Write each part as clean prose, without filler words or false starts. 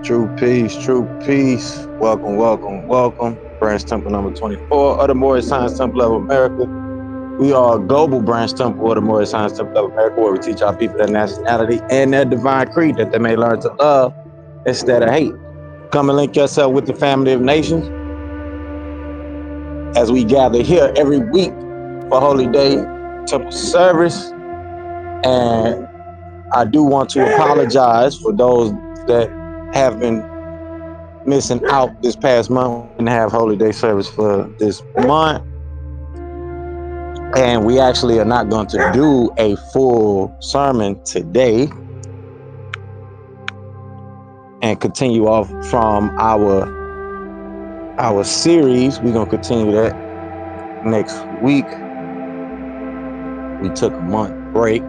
True peace, true peace. Welcome, welcome, welcome. Branch Temple number 24 of the Moorish Science Temple of America. We are a global branch temple of the Moorish Science Temple of America, where we teach our people their nationality and their divine creed, that they may learn to love instead of hate. Come and link yourself with the family of nations as we gather here every week for Holy Day Temple service. And I do want to apologize for those that have been missing out this past month and have Holy Day service for this month. And we actually are not going to do a full sermon today and continue off from our series. We're going to continue that next week. We took a month break.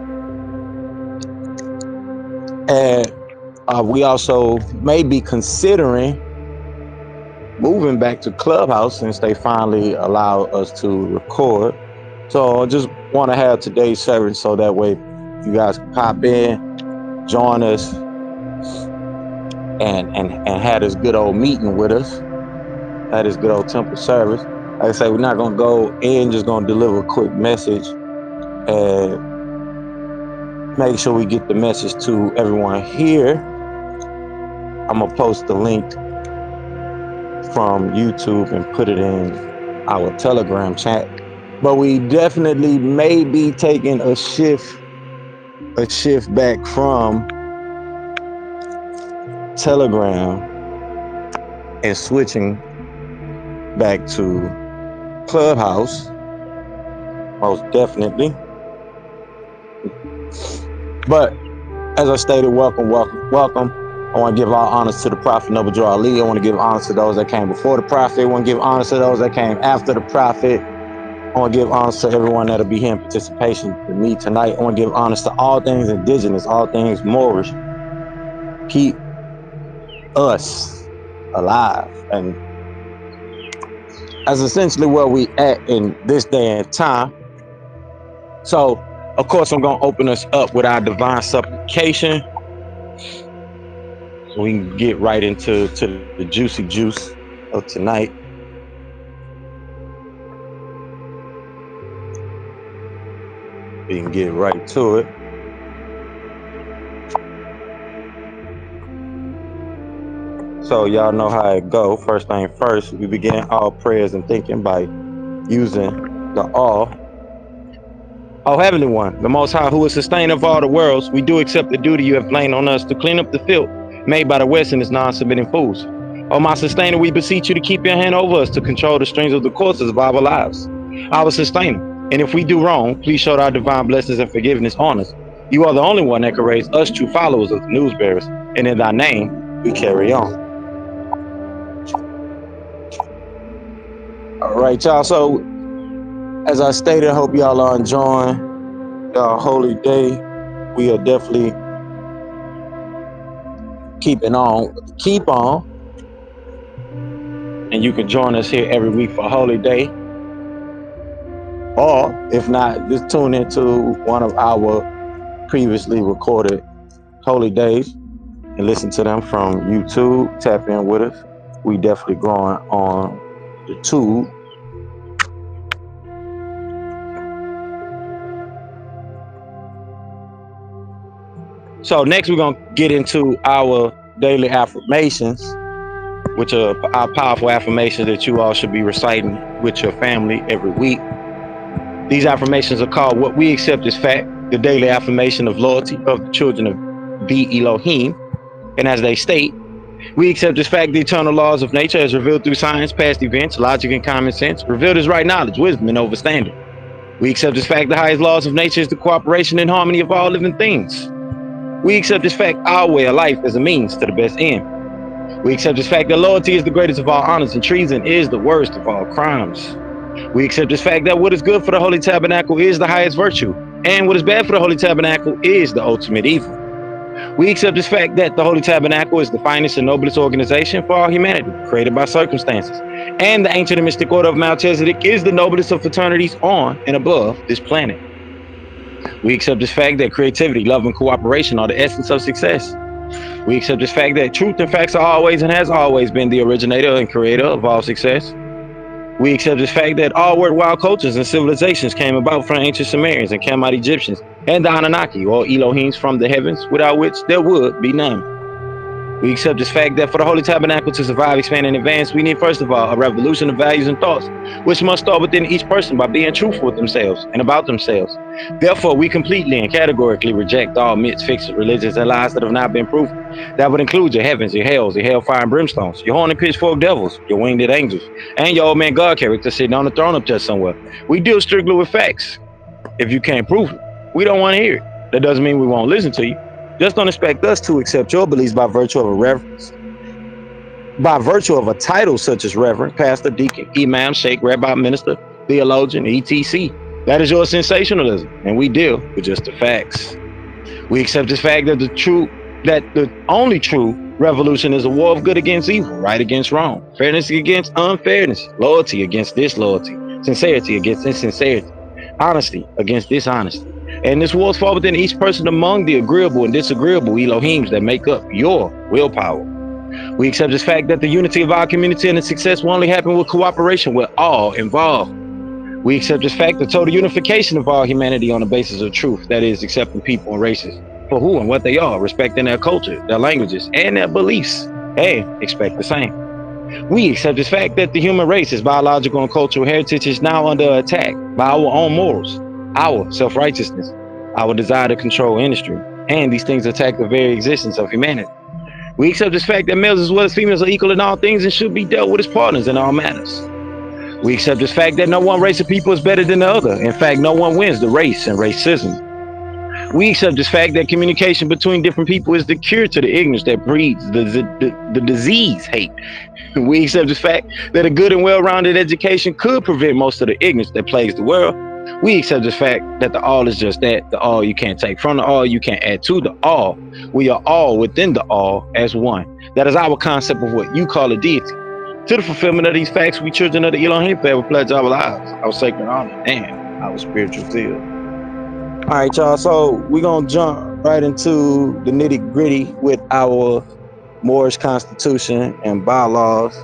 And we also may be considering moving back to Clubhouse since they finally allow us to record. So I just want to have today's service so that way you guys can pop in, join us, and have this good old meeting with us, have this good old temple service. Like I say, we're not going to go in, just going to deliver a quick message and make sure we get the message to everyone here. I'm going to post the link from YouTube and put it in our Telegram chat. But we definitely may be taking a shift back from Telegram and switching back to Clubhouse. Most definitely. But as I stated, welcome. I want to give all honors to the Prophet Noble Ali. I want to give honors to those that came before the Prophet. I want to give honors to those that came after the Prophet. I want to give honors to everyone that'll be here in participation with me tonight. I want to give honors to all things indigenous, all things Moorish. Keep us alive. And that's essentially where we at in this day and time. So, of course, I'm going to open us up with our divine supplication. So we can get right into the juicy juice of tonight. We can get right to it. So y'all know how it go. First thing first, we begin all prayers and thinking by using the all. O Heavenly One, the Most High, who is sustainer of all the worlds, we do accept the duty you have laid on us to clean up the filth made by the West and its non-submitting fools. O my sustainer, we beseech you to keep your hand over us to control the streams of the courses of our lives. Our sustainer, and if we do wrong, please show our divine blessings and forgiveness on us. You are the only one that can raise us true followers of the news bearers, and in thy name, we carry on. All right, y'all. So, as I stated, I hope y'all are enjoying y'all holy day. We are definitely keep on. And you can join us here every week for Holy Day. Or if not, just tune into one of our previously recorded Holy Days and listen to them from YouTube. Tap in with us. We definitely growing on the tube. So next we're going to get into our daily affirmations, which are our powerful affirmations that you all should be reciting with your family every week. These affirmations are called What We Accept as Fact, the daily affirmation of loyalty of the children of the Elohim. And as they state, we accept as fact the eternal laws of nature as revealed through science, past events, logic, and common sense, revealed as right knowledge, wisdom, and understanding. We accept as fact the highest laws of nature is the cooperation and harmony of all living things. We accept as fact our way of life as a means to the best end. We accept as fact that loyalty is the greatest of all honors and treason is the worst of all crimes. We accept as fact that what is good for the Holy Tabernacle is the highest virtue, and what is bad for the Holy Tabernacle is the ultimate evil. We accept as fact that the Holy Tabernacle is the finest and noblest organization for all humanity, created by circumstances, and the ancient and mystic order of Melchizedek is the noblest of fraternities on and above this planet. We accept this fact that creativity, love, and cooperation are the essence of success. We accept this fact that truth and facts are always and has always been the originator and creator of all success. We accept this fact that all worthwhile cultures and civilizations came about from ancient Sumerians and Kamite Egyptians and the Anunnaki, or Elohims from the heavens, without which there would be none. We accept this fact that for the Holy Tabernacle to survive, expand, and advance, we need, first of all, a revolution of values and thoughts, which must start within each person by being truthful with themselves and about themselves. Therefore, we completely and categorically reject all myths, fictions, religions, and lies that have not been proven. That would include your heavens, your hells, your hellfire and brimstones, your horn and pitchfork devils, your winged angels, and your old man God character sitting on the throne up there somewhere. We deal strictly with facts. If you can't prove it, we don't want to hear it. That doesn't mean we won't listen to you. Just don't expect us to accept your beliefs by virtue of a reverence, by virtue of a title such as reverend, pastor, deacon, imam, sheik, rabbi, minister, theologian, etc. That is your sensationalism, and we deal with just the facts. We accept this fact that the only true revolution is a war of good against evil, right against wrong, fairness against unfairness, loyalty against disloyalty, sincerity against insincerity, honesty against dishonesty. And this wars fall within each person among the agreeable and disagreeable Elohims that make up your willpower. We accept this fact that the unity of our community and its success will only happen with cooperation with all involved. We accept this fact, the total unification of all humanity on the basis of truth, that is, accepting people and races for who and what they are, respecting their culture, their languages, and their beliefs, and expect the same. We accept this fact that the human race's biological and cultural heritage is now under attack by our own morals, our self-righteousness, our desire to control industry, and these things attack the very existence of humanity. We accept this fact that males as well as females are equal in all things and should be dealt with as partners in all matters. We accept this fact that no one race of people is better than the other. In fact, no one wins the race and racism. We accept this fact that communication between different people is the cure to the ignorance that breeds the disease hate. We accept this fact that a good and well-rounded education could prevent most of the ignorance that plagues the world. We accept this fact that the all is just that, the all you can't take from the all, you can't add to the all. We are all within the all as one. That is our concept of what you call a deity. To the fulfillment of these facts, we children of the Elohim forever pledge our lives, our sacred honor, and our spiritual zeal. All right, y'all, so we're going to jump right into the nitty gritty with our Moorish constitution and bylaws,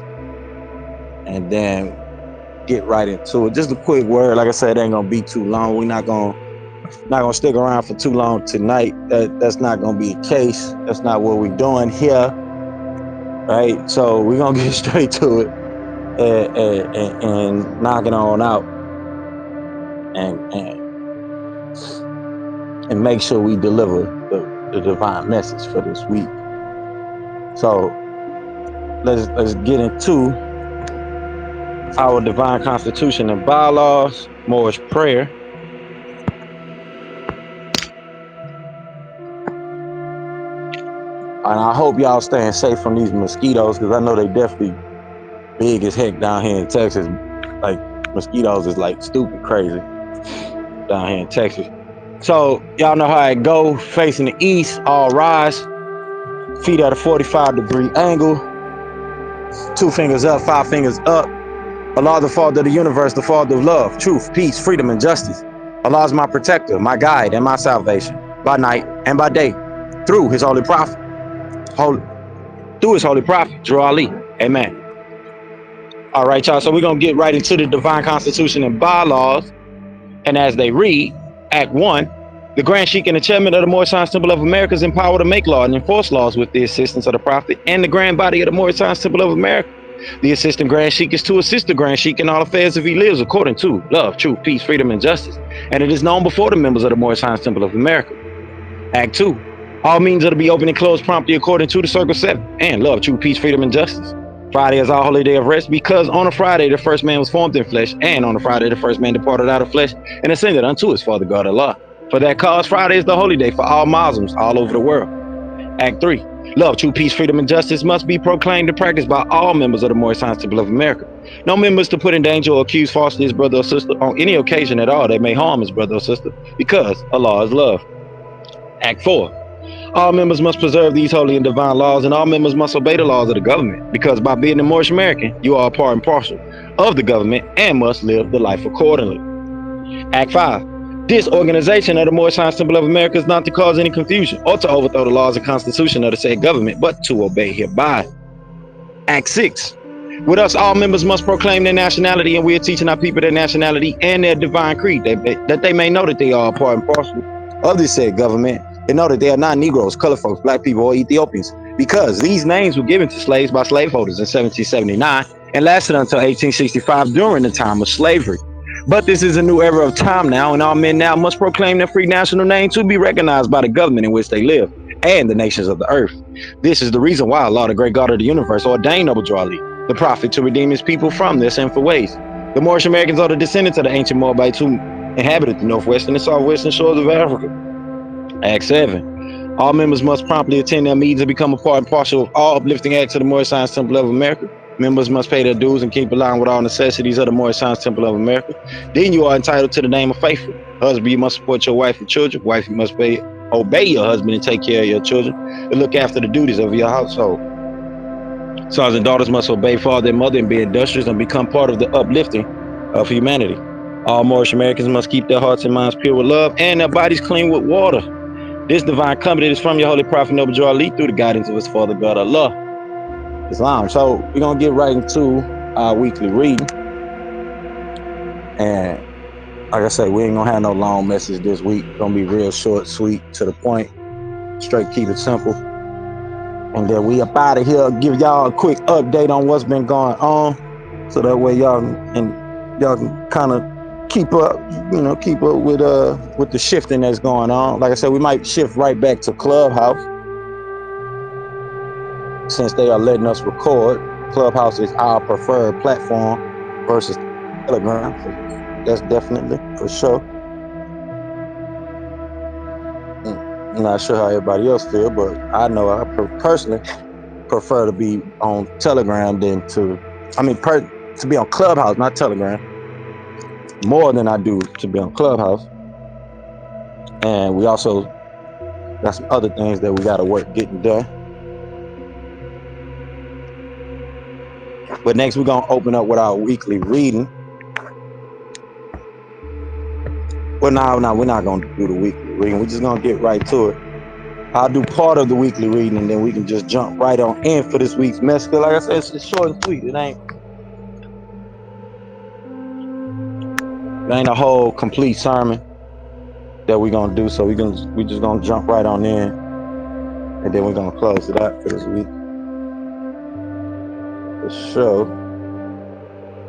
and then get right into it. Just a quick word, like I said, it ain't gonna be too long. We're not gonna stick around for too long tonight. That's not gonna be the case. That's not what we're doing here, right? So we're gonna get straight to it and knock it on out, and make sure we deliver the divine message for this week. So let's get into our divine constitution and bylaws, Moorish prayer. And I hope y'all staying safe from these mosquitoes, because I know they definitely big as heck down here in Texas. Like, mosquitoes is like stupid crazy down here in Texas. So y'all know how it go. Facing the east, all rise. Feet at a 45-degree angle. 2 fingers up, 5 fingers up. Allah, the Father of the universe, the Father of love, truth, peace, freedom, and justice. Allah is my protector, my guide, and my salvation, by night and by day, through his holy prophet, Drew Ali. Amen. All right, y'all, so we're going to get right into the divine constitution and bylaws. And as they read, Act 1, the Grand Sheik and the chairman of the Moorish Science Temple of America is empowered to make law and enforce laws with the assistance of the prophet and the grand body of the Moorish Science Temple of America. The assistant Grand Sheik is to assist the Grand Sheik in all affairs if he lives according to love, truth, peace, freedom, and justice. And it is known before the members of the Moorish Science Temple of America. Act 2. All meetings are to be open and closed promptly according to the Circle 7 and love, truth, peace, freedom, and justice. Friday is our holy day of rest, because on a Friday the first man was formed in flesh, and on a Friday the first man departed out of flesh and ascended unto his Father God Allah. For that cause, Friday is the holy day for all Muslims all over the world. Act 3. Love, true peace, freedom, and justice must be proclaimed and practiced by all members of the Moorish Science Temple of America. No member is to put in danger or accuse falsely his brother or sister on any occasion at all that may harm his brother or sister, because Allah is love. Act 4. All members must preserve these holy and divine laws, and all members must obey the laws of the government, because by being a Moorish American, you are a part and parcel of the government and must live the life accordingly. Act 5. This organization of the Moorish High Temple of America is not to cause any confusion or to overthrow the laws and constitution of the said government, but to obey hereby. Act 6. With us, all members must proclaim their nationality, and we are teaching our people their nationality and their divine creed, that they may know that they are a part and parcel of this said government, and know that they are not Negroes, color folks, black people, or Ethiopians, because these names were given to slaves by slaveholders in 1779 and lasted until 1865 during the time of slavery. But this is a new era of time now, and all men now must proclaim their free national name to be recognized by the government in which they live and the nations of the earth. This is the reason why Allah, the great God of the universe, ordained Zabuwr, the prophet, to redeem his people from their sinful ways. The Moorish Americans are the descendants of the ancient Moabites who inhabited the northwestern and southwestern shores of Africa. Act 7. All members must promptly attend their meetings and become a part and parcel of all uplifting acts of the Moorish Science Temple of America. Members must pay their dues and keep aligned with all necessities of the Moorish Science Temple of America. Then you are entitled to the name of faithful. Husband, you must support your wife and children. Wife, you must obey your husband and take care of your children and look after the duties of your household. Sons and daughters must obey father and mother and be industrious and become part of the uplifting of humanity. All Moorish Americans must keep their hearts and minds pure with love and their bodies clean with water. This divine covenant is from your holy prophet Zabuwr through the guidance of his father God Allah, Islam. So we're gonna get right into our weekly reading, and like I said, we ain't gonna have no long message this week. It's gonna be real short, sweet, to the point, straight, keep it simple. And then we up out of here. Give y'all a quick update on what's been going on, so that way y'all can kind of keep up with the shifting that's going on. Like I said, we might shift right back to Clubhouse since they are letting us record. Clubhouse is our preferred platform versus Telegram. That's definitely for sure. I'm not sure how everybody else feel, but I know I personally prefer to be on Telegram than to be on Clubhouse, not Telegram, more than I do to be on Clubhouse. And we also got some other things that we got to work getting done. But next we're going to open up with our weekly reading. Well, no, we're not going to do the weekly reading. We're just going to get right to it. I'll do part of the weekly reading, and then we can just jump right on in for this week's message. Like I said, it's short and sweet. It ain't a whole complete sermon that we're going to do. So we just going to jump right on in, and then we're going to close it out for this week. For sure.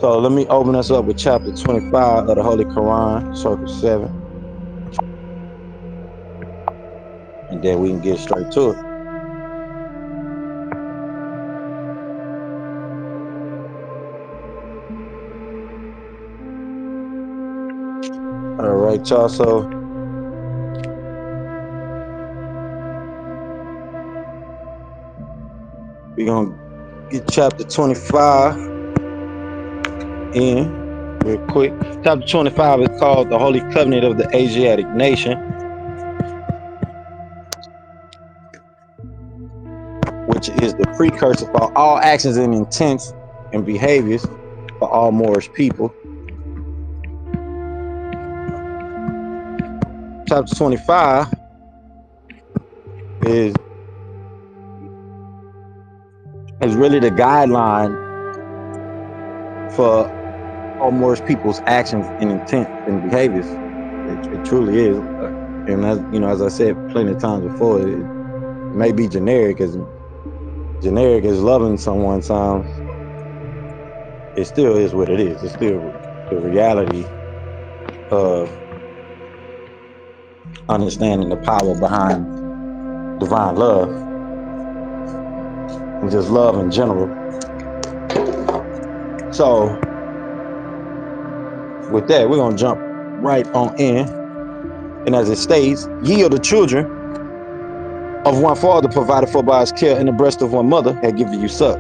So let me open us up with chapter 25 of the Holy Qur'an, circle 7. And then we can get straight to it. All right, y'all. So we're going to get chapter 25 in real quick. Chapter 25 is called the Holy Covenant of the Asiatic Nation, which is the precursor for all actions and intents and behaviors for all Moorish people. Chapter 25 is really the guideline for all Moorish people's actions and intent and behaviors. It truly is. And as I said plenty of times before, it may be generic as loving someone sounds. It still is what it is. It's still the reality of understanding the power behind divine love and just love in general. So with that, we're going to jump right on in. And as it states, ye are the children of one father provided for by his care, in the breast of one mother had given you suck.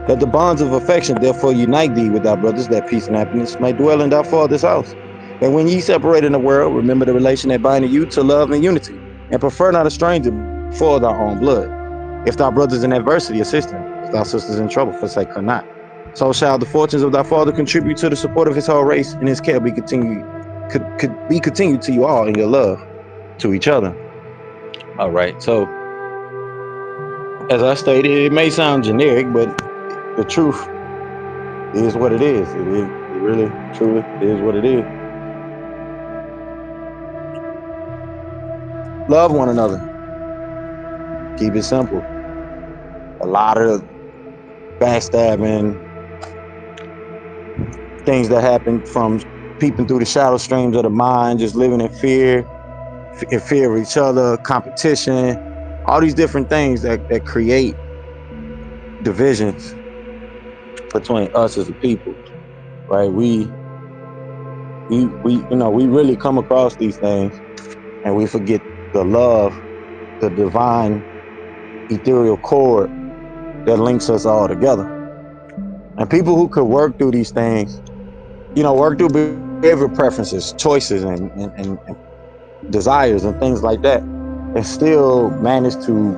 That the bonds of affection therefore unite thee with thy brothers, that peace and happiness may dwell in thy father's house. And when ye separate in the world, remember the relation that bindeth you to love and unity, and prefer not a stranger for thy own blood. If thy brothers in adversity, assist them. If thy sisters in trouble, forsake her not. So shall the fortunes of thy father contribute to the support of his whole race, and his care be continued could be continued to you all in your love to each other. All right. So as I stated, it may sound generic, but the truth is what it is. It really, truly is what it is. Love one another. Keep it simple. A lot of backstabbing, things that happen from peeping through the shadow streams of the mind, just living in fear of each other, competition, all these different things that create divisions between us as a people, right? We really come across these things and we forget the love, the divine ethereal cord that links us all together. And people who could work through these things, work through behavior preferences, choices, and desires and things like that, and still manage to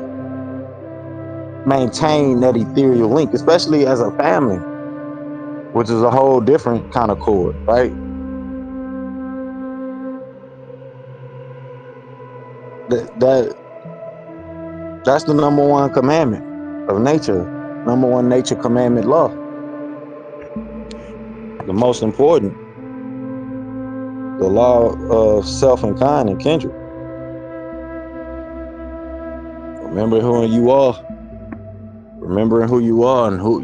maintain that ethereal link, especially as a family, which is a whole different kind of cord, right? That that's the number one commandment of nature, number one nature commandment law, the most important, the law of self and kind and kindred. Remember who you are, remembering who you are and who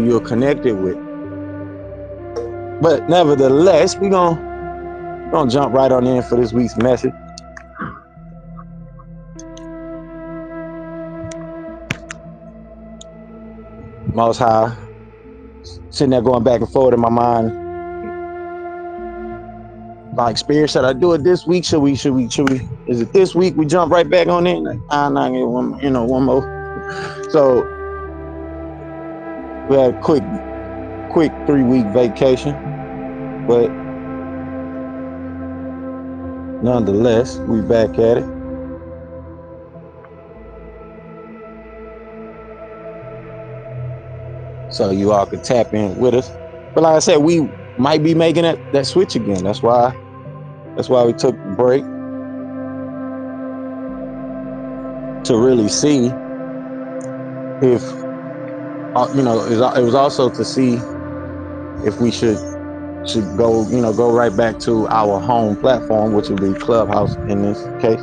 you're connected with. But nevertheless, we're gonna jump right on in for this week's message. Most High, sitting there going back and forth in my mind, like, Spirit, should I do it this week? Should we? Is it this week? We jump right back on in. Like, nah, get one more. So we had a quick 3-week vacation, but nonetheless, we back at it. So you all could tap in with us. But like I said, we might be making that switch again. That's why we took the break, to really see if it was also to see if we should go right back to our home platform, which would be Clubhouse in this case,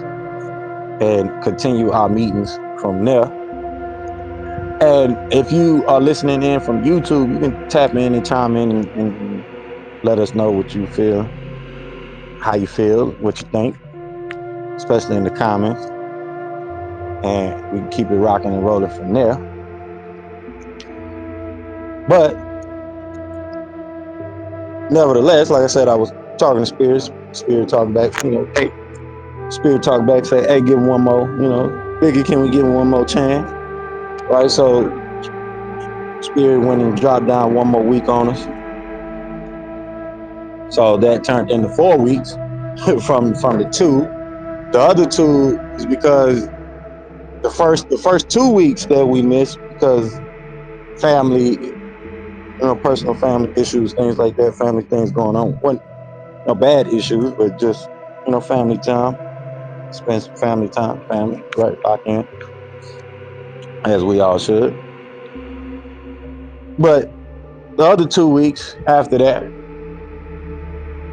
and continue our meetings from there. And if you are listening in from YouTube, you can tap in and chime in and let us know what you feel, how you feel, what you think, especially in the comments. And we can keep it rocking and rolling from there. But nevertheless, like I said, I was talking to Spirit talk back, hey, Spirit talk back, say, hey, give him one more, Biggie, can we give him one more chance? Right, so Spirit went and dropped down one more week on us. So that turned into 4 weeks from the 2. The other 2 is because the first 2 weeks that we missed because family, personal family issues, things like that, family things going on. Wasn't no bad issues, but just family time. Spend some family time, family, right? Lock in, as we all should. But the other 2 weeks after that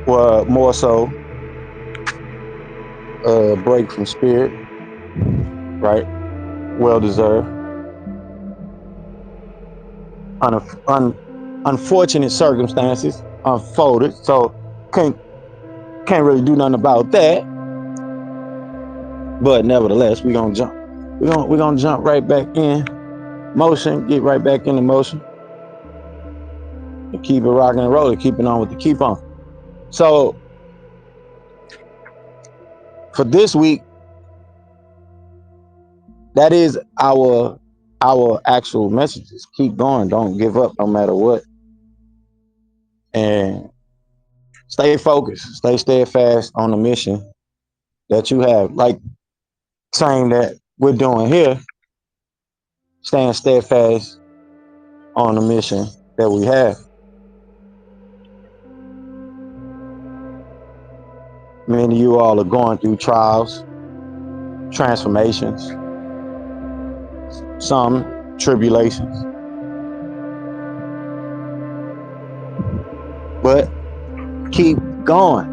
were more so a break from Spirit, right? Well deserved. Unfortunate circumstances unfolded, so can't really do nothing about that. But nevertheless, we're gonna jump. We're gonna jump right back in motion, get right back into motion, and keep it rocking and rolling, keeping on with the keep on. So for this week, that is our actual messages. Keep going. Don't give up no matter what. And stay focused. Stay steadfast on the mission that you have. Like saying that we're doing here, staying steadfast on the mission that we have. Many of you all are going through trials, transformations, some tribulations. But keep going.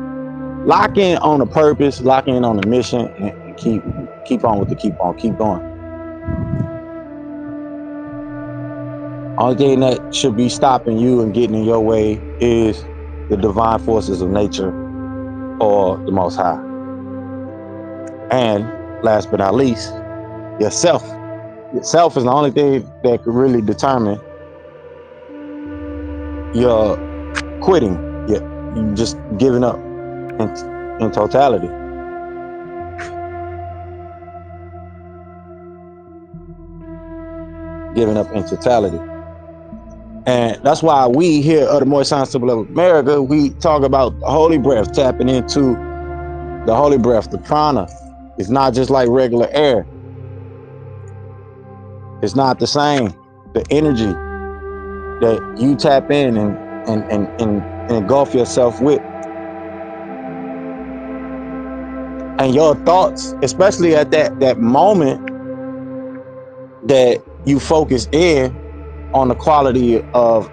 Lock in on a purpose, lock in on a mission, and keep on with the keep going. Only thing that should be stopping you and getting in your way is the divine forces of nature or the Most High. And last but not least, yourself. Yourself is the only thing that could really determine your quitting, you just giving up in totality. Giving up in totality. And that's why we here at the Moorish Science Temple of America, we talk about the holy breath, tapping into the holy breath, the prana. It's not just like regular air. It's not the same. The energy that you tap in and engulf yourself with. And your thoughts, especially at that moment that you focus in on the quality of,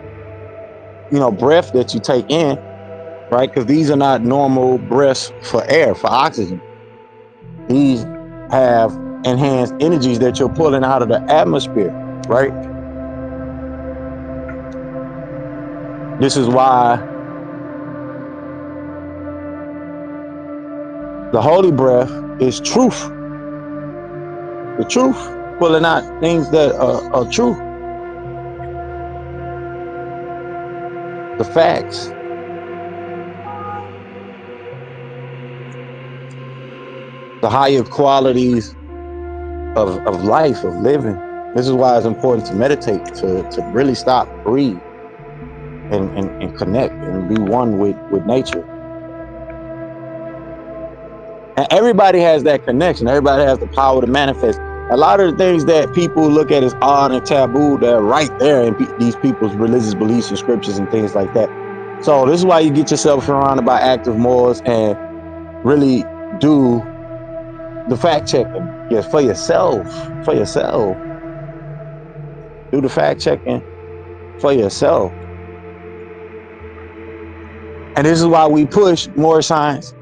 breath that you take in, right? Because these are not normal breaths for air, for oxygen. These have enhanced energies that you're pulling out of the atmosphere, right? This is why the holy breath is truth. The truth, pulling out things that are true. The facts. The higher qualities of life, of living. This is why it's important to meditate, to really stop, breathe, and connect and be one with nature. And everybody has that connection. Everybody has the power to manifest. A lot of the things that people look at as odd and taboo, they're right there in these people's religious beliefs and scriptures and things like that. So this is why you get yourself surrounded by active Moors and really do the fact checking. Yes, for yourself. For yourself. Do the fact checking for yourself. And this is why we push Moorish science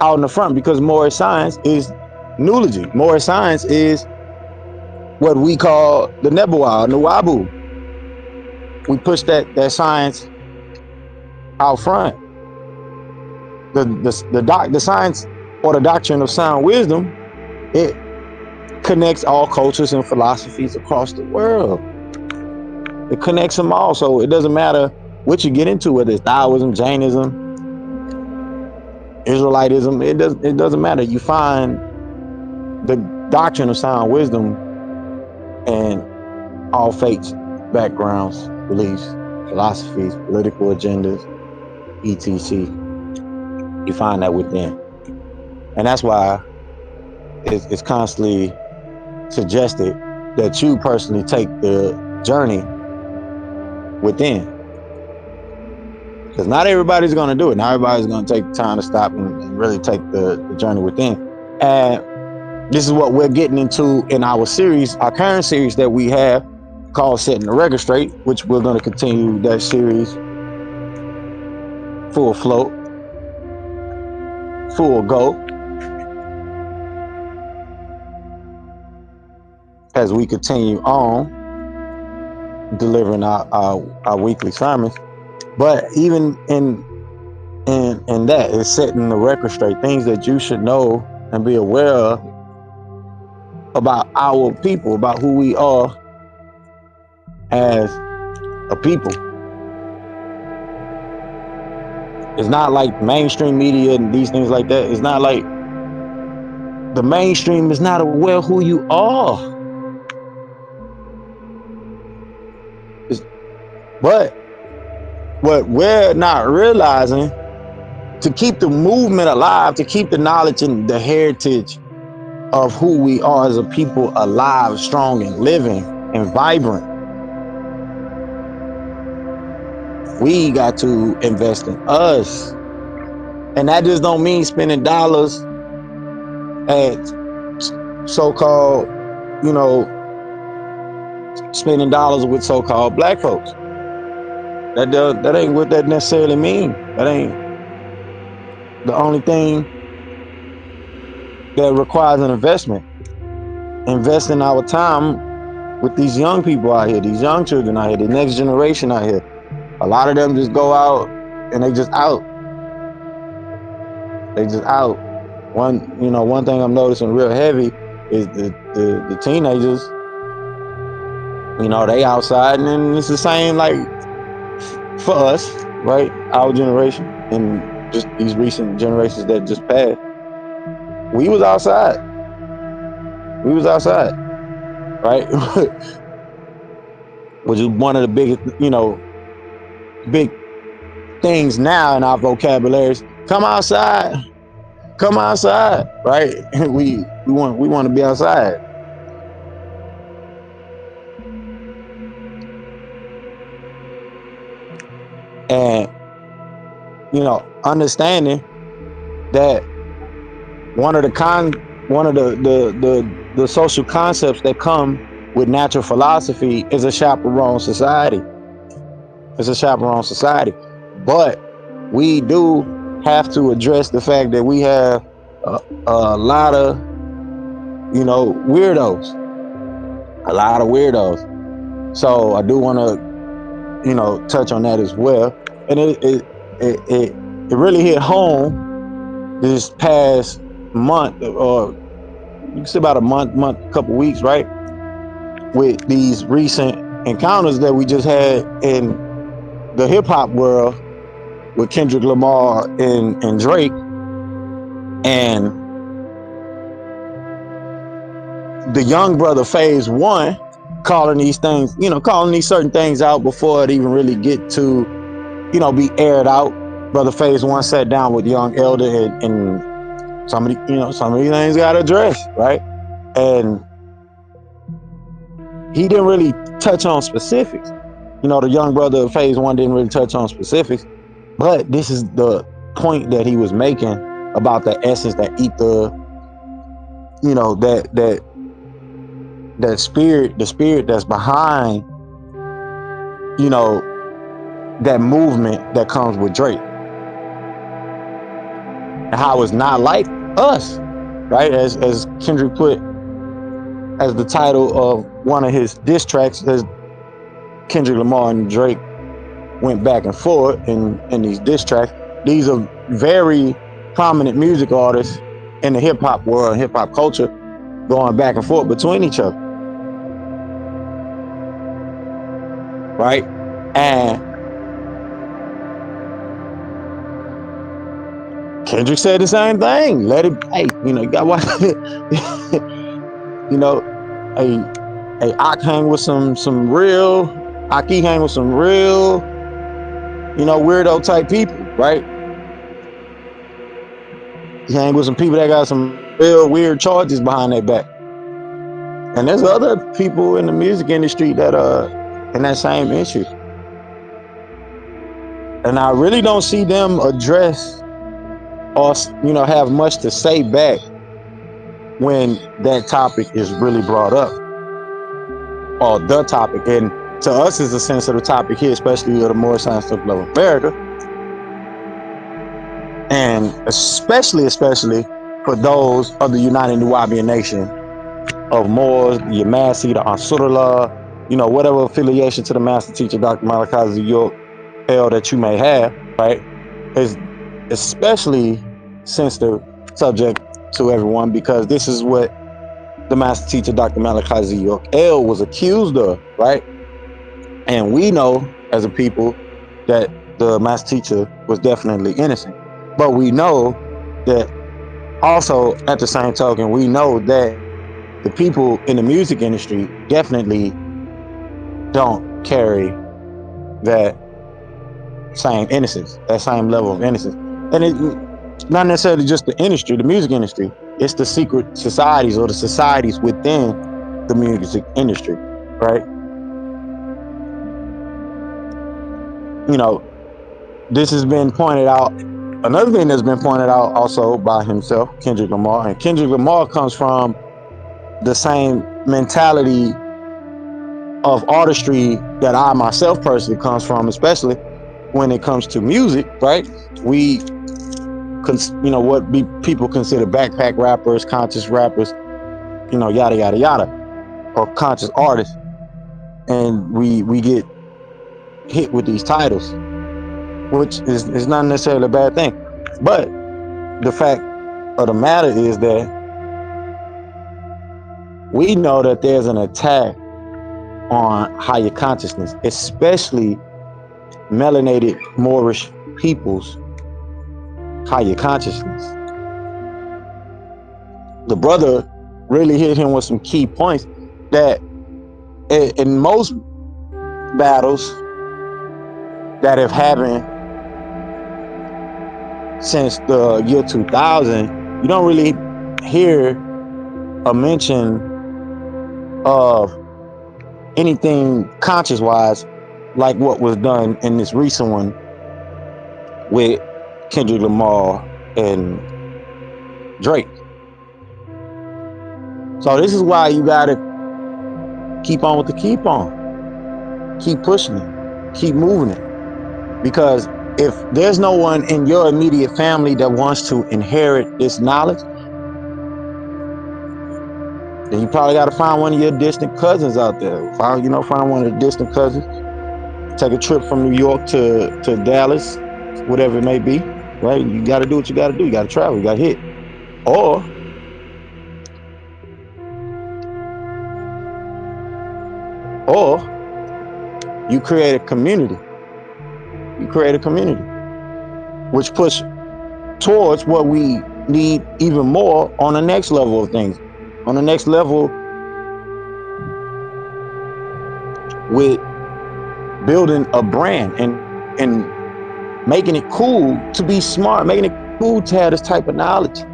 out in the front, because Moorish science is nuology. Moorish science is what we call the Nebuah, Nuwabu. We push that science out front. The science or the doctrine of sound wisdom, it connects all cultures and philosophies across the world. It connects them all. So it doesn't matter what you get into, whether it's Taoism, Jainism, Israelitism, it doesn't matter. You find the doctrine of sound wisdom and all faiths, backgrounds, beliefs, philosophies, political agendas, etc. You find that within. And that's why it's constantly suggested that you personally take the journey within. Because not everybody's going to do it. Not everybody's going to take the time to stop and really take the journey within. And this is what we're getting into in our series, our current series that we have called Setting the Record Straight, which we're going to continue that series full float, full go, as we continue on delivering our weekly sermons. But even in that, it's setting the record straight, things that you should know and be aware of about our people, about who we are as a people. It's not like mainstream media and these things like that. It's not like the mainstream is not aware of who you are. But what we're not realizing, to keep the movement alive, to keep the knowledge and the heritage of who we are as a people alive, strong, and living and vibrant, we got to invest in us. And that just don't mean spending dollars at so-called, you know, spending dollars with so-called black folks. That ain't what that necessarily mean. That ain't the only thing that requires an investment. Investing our time with these young people out here, these young children out here, the next generation out here. A lot of them just go out and they just out. They just out. One thing I'm noticing real heavy is the teenagers. They outside, and then it's the same like for us, right? Our generation and just these recent generations that just passed. We was outside. We was outside, right? Which is one of the biggest, big things now in our vocabularies. Come outside, right? We want to be outside. And understanding that one of the social concepts that come with natural philosophy is a chaperone society. It's a chaperone society. But we do have to address the fact that we have a lot of, weirdos. A lot of weirdos. So I do want to, touch on that as well. And it really hit home this past month, or you can say about a month, couple weeks, right? With these recent encounters that we just had in the hip hop world with Kendrick Lamar and Drake, and the young brother Phase One calling these things, calling these certain things out before it even really get to, be aired out. Brother Phase One sat down with young Elder, and some of these things got addressed, right? And he didn't really touch on specifics. The young brother of Phase One didn't really touch on specifics, but this is the point that he was making about the essence, that ether, that spirit, the spirit that's behind, that movement that comes with Drake, and how it's not like us, right? As Kendrick put as the title of one of his diss tracks, as Kendrick Lamar and Drake went back and forth in these diss tracks. These are very prominent music artists in the hip hop world, hip hop culture, going back and forth between each other, right? And Kendrick said the same thing. Let it, hey, you got what, hey, Ak hang with some real, Aki hang with some real, weirdo type people, right? He hang with some people that got some real weird charges behind their back. And there's other people in the music industry that are in that same issue. And I really don't see them address or, have much to say back when that topic is really brought up, or the topic. And to us, it's a sensitive topic here, especially with the Moorish science of America. And especially for those of the United Nubian Nation of Moors, the Yamasi, the Ansurullah, whatever affiliation to the master teacher, Dr. Malachi Zabuwr that you may have, right, is especially sensitive subject to everyone, because this is what the master teacher, Dr. Malachi Zabuwr was accused of, right? And we know as a people that the master teacher was definitely innocent. But we know that also, at the same token, we know that the people in the music industry definitely don't carry that same innocence, that same level of innocence. And it's not necessarily just the industry, the music industry. It's the secret societies, or the societies within the music industry, right? This has been pointed out Another thing that's been pointed out also by himself, Kendrick Lamar, and Kendrick Lamar comes from the same mentality of artistry that I myself personally comes from, especially when it comes to music, right? We, what people consider backpack rappers, conscious rappers, yada yada yada, or conscious artists, and we get hit with these titles, which is not necessarily a bad thing, but the fact of the matter is that we know that there's an attack on higher consciousness, especially melanated Moorish people's higher consciousness. The brother really hit him with some key points that in most battles that have happened since the year 2000, you don't really hear a mention of anything conscious wise like what was done in this recent one with Kendrick Lamar and Drake. So this is why you gotta keep on with the keep on. Keep pushing it. Keep moving it. Because if there's no one in your immediate family that wants to inherit this knowledge, then you probably got to find one of your distant cousins out there. Find one of the distant cousins. Take a trip from New York to Dallas, whatever it may be. Right? You got to do what you got to do. You got to travel. You got to hit. Or you create a community. You create a community, which push towards what we need even more on the next level of things. On the next level with building a brand and making it cool to be smart, making it cool to have this type of knowledge,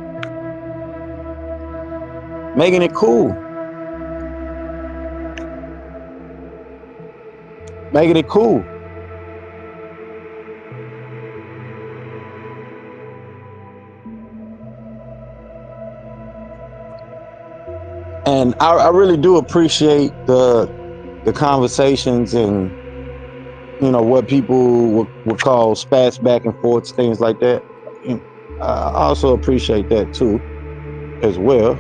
making it cool, making it cool. And I really do appreciate the conversations and what people would call spats back and forth, things like that. I also appreciate that too, as well.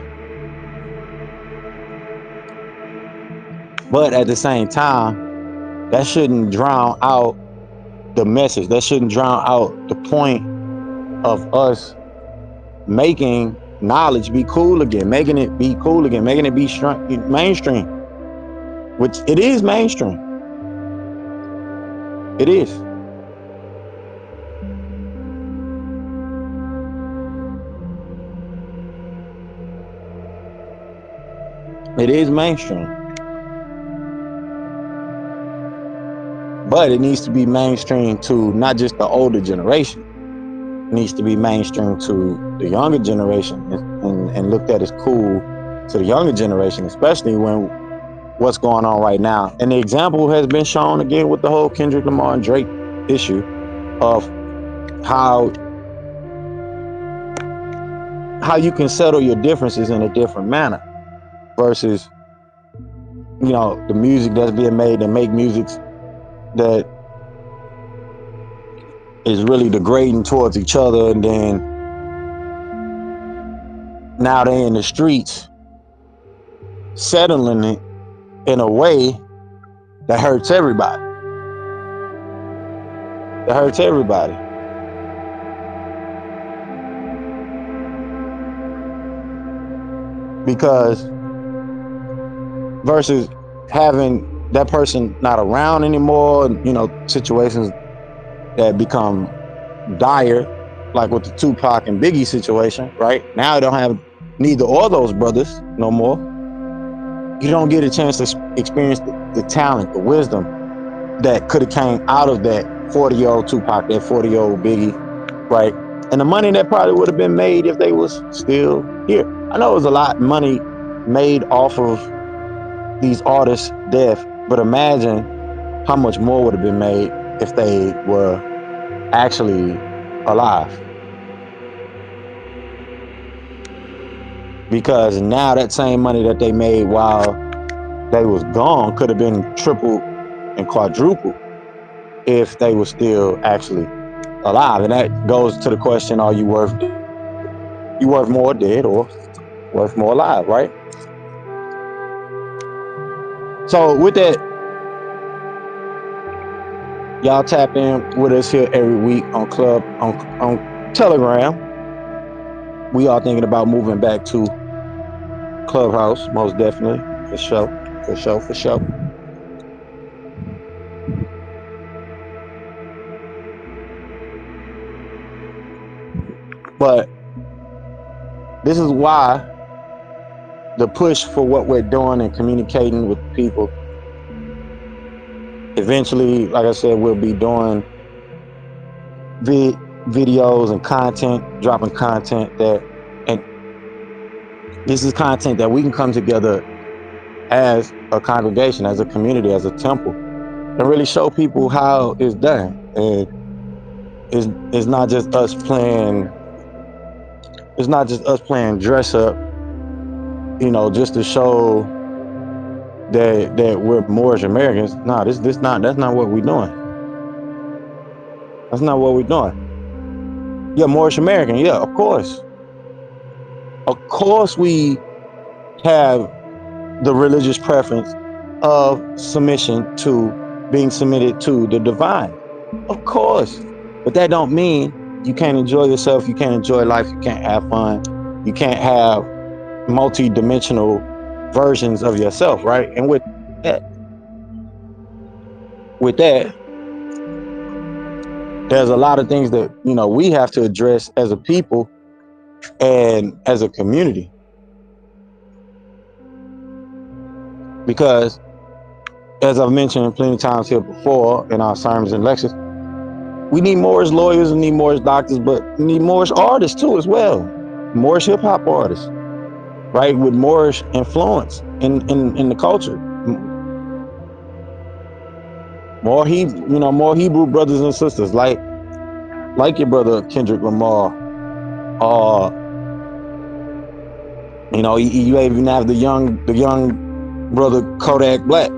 But at the same time, that shouldn't drown out the message. That shouldn't drown out the point of us making knowledge be cool again, making it be cool again, making it be mainstream, which it is mainstream. It is. It is mainstream. But it needs to be mainstream to not just the older generation. It needs to be mainstream to the younger generation and looked at as cool to the younger generation, especially when what's going on right now. And the example has been shown again with the whole Kendrick Lamar and Drake issue of how you can settle your differences in a different manner versus the music that's being made and make music that is really degrading towards each other, and then now they're in the streets settling it in a way that hurts everybody. That hurts everybody. Because versus having that person not around anymore, situations that become dire, like with the Tupac and Biggie situation, right? Now you don't have neither or those brothers no more. You don't get a chance to experience the talent, the wisdom that could have came out of that 40-year-old Tupac, that 40-year-old Biggie, right? And the money that probably would have been made if they was still here. I know it was a lot of money made off of these artists' death, but imagine how much more would have been made if they were actually alive. because now that same money that they made while they was gone could have been tripled and quadrupled if they were still actually alive. And that goes to the question: are you worth more dead or worth more alive? Right. So with that, y'all tap in with us here every week on Telegram. We are thinking about moving back to Clubhouse, most definitely, for sure, for sure, for sure. But this is why the push for what we're doing and communicating with people. Eventually, like I said, we'll be doing videos and content, dropping content that, and this is content that we can come together as a congregation, as a community, as a temple, and really show people how it's done. And it's not just us playing. It's not just us playing dress up, just to show that we're Moorish Americans. No, this not that's not what we're doing. That's not what we're doing. Yeah, Moorish American. Yeah, of course. Of course, we have the religious preference of submission to being submitted to the divine. Of course. But that don't mean you can't enjoy yourself, you can't enjoy life, you can't have fun, you can't have multi-dimensional versions of yourself, right? And that, with that, there's a lot of things that we have to address as a people and as a community, because as I've mentioned plenty of times here before in our sermons and lectures, we need Moorish lawyers, we need Moorish doctors, but we need Moorish artists too as well. Moorish hip hop artists, right? With Moorish influence in the culture. More Hebrew brothers and sisters like your brother Kendrick Lamar. You even have the young brother Kodak Black.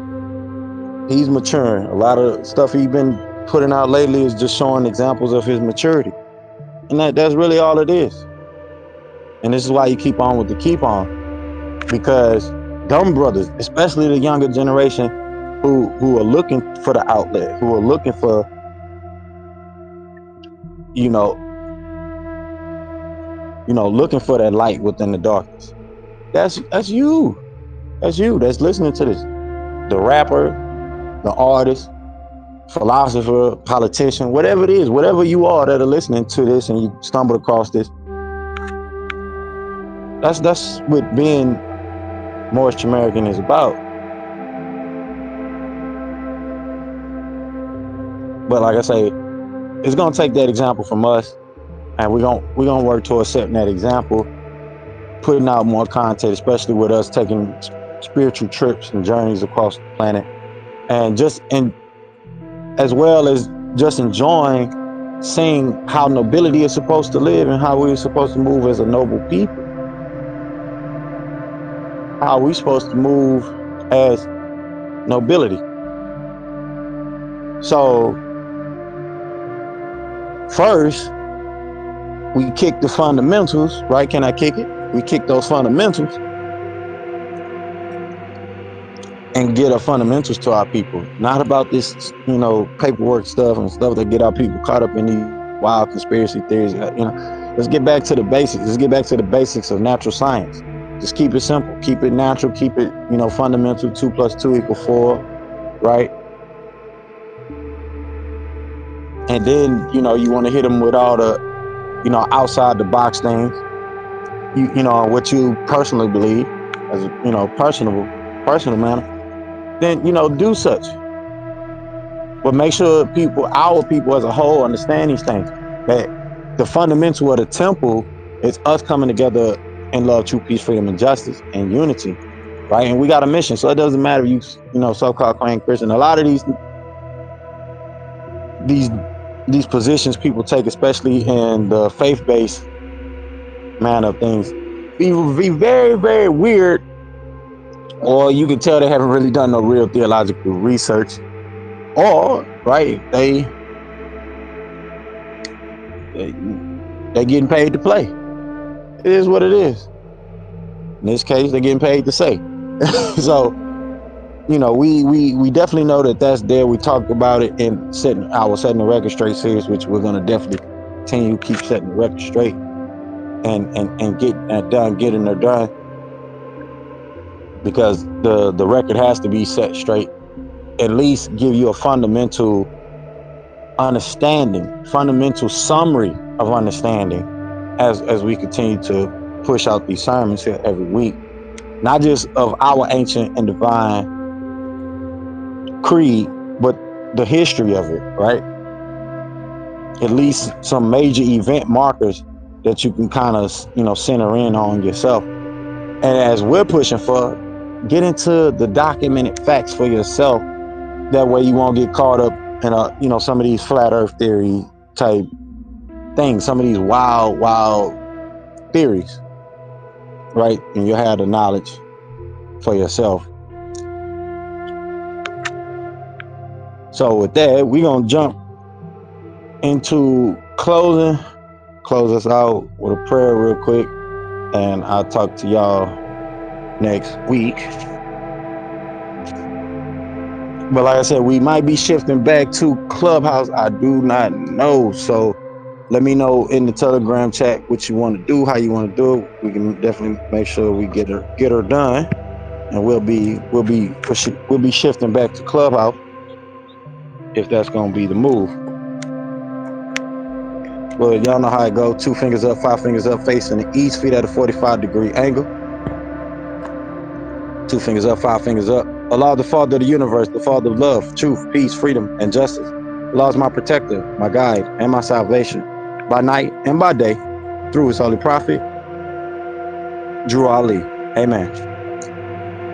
He's maturing. A lot of stuff he's been putting out lately is just showing examples of his maturity. And that's really all it is. And this is why you keep on with the keep on. Because dumb brothers, especially the younger generation who are looking for the outlet, who are looking for, looking for that light within the darkness. That's you. That's you that's listening to this. The rapper, the artist, philosopher, politician, whatever it is, whatever you are that are listening to this and you stumble across this. That's what being Moorish American is about. But like I say, it's gonna take that example from us, and we're gonna work towards setting that example, putting out more content, especially with us taking spiritual trips and journeys across the planet, and as well as just enjoying seeing how nobility is supposed to live and how we're supposed to move as a noble people, how we're supposed to move as nobility. So first, we kick the fundamentals, right? Can I kick it? We kick those fundamentals and get our fundamentals to our people. Not about this, paperwork stuff and stuff that get our people caught up in these wild conspiracy theories. Let's get back to the basics. Let's get back to the basics of natural science. Just keep it simple, keep it natural, keep it, fundamental. 2 + 2 = 4, right? And then, you want to hit them with all the, outside the box things, what you personally believe as, personal manner. Then, do such. But make sure our people as a whole understand these things. That the fundamental of the temple is us coming together in love, true peace, freedom, and justice, and unity, right? And we got a mission, so it doesn't matter if you so-called claim Christian. A lot of these positions people take, especially in the faith-based manner of things, be very, very weird, or you can tell they haven't really done no real theological research, or right, they getting paid to play. It is what it is. In this case, they're getting paid to say. So, you know, we definitely know that that's there. We talked about it in setting the record straight series, which we're gonna definitely continue to keep setting the record straight and getting that done, getting her done, because the record has to be set straight. At least give you a fundamental understanding, fundamental summary of understanding as we continue to push out these sermons here every week, not just of our ancient and divine creed, but the history of it, right? At least some major event markers that you can kind of, you know, center in on yourself. And as we're pushing for, get into the documented facts for yourself. That way you won't get caught up in you know, some of these flat earth theory type things, some of these wild theories, right? And you have the knowledge for yourself. So with that, we're gonna jump into close us out with a prayer real quick, and I'll talk to y'all next week. But like I said, we might be shifting back to Clubhouse. I do not know. So let me know in the Telegram chat what you want to do, how you want to do it. We can definitely make sure we get her done, and we'll be shifting back to Clubhouse if that's gonna be the move. Well, y'all know how it go. 2 fingers up, 5 fingers up, facing the east, feet at a 45-degree angle. 2 fingers up, 5 fingers up. Allah, the Father of the universe, the Father of love, truth, peace, freedom, and justice. Allah is my protector, my guide, and my salvation, by night and by day, through his holy prophet, Drew Ali. Amen.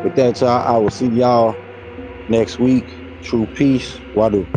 With that, y'all, I will see y'all next week. True peace. Wadu.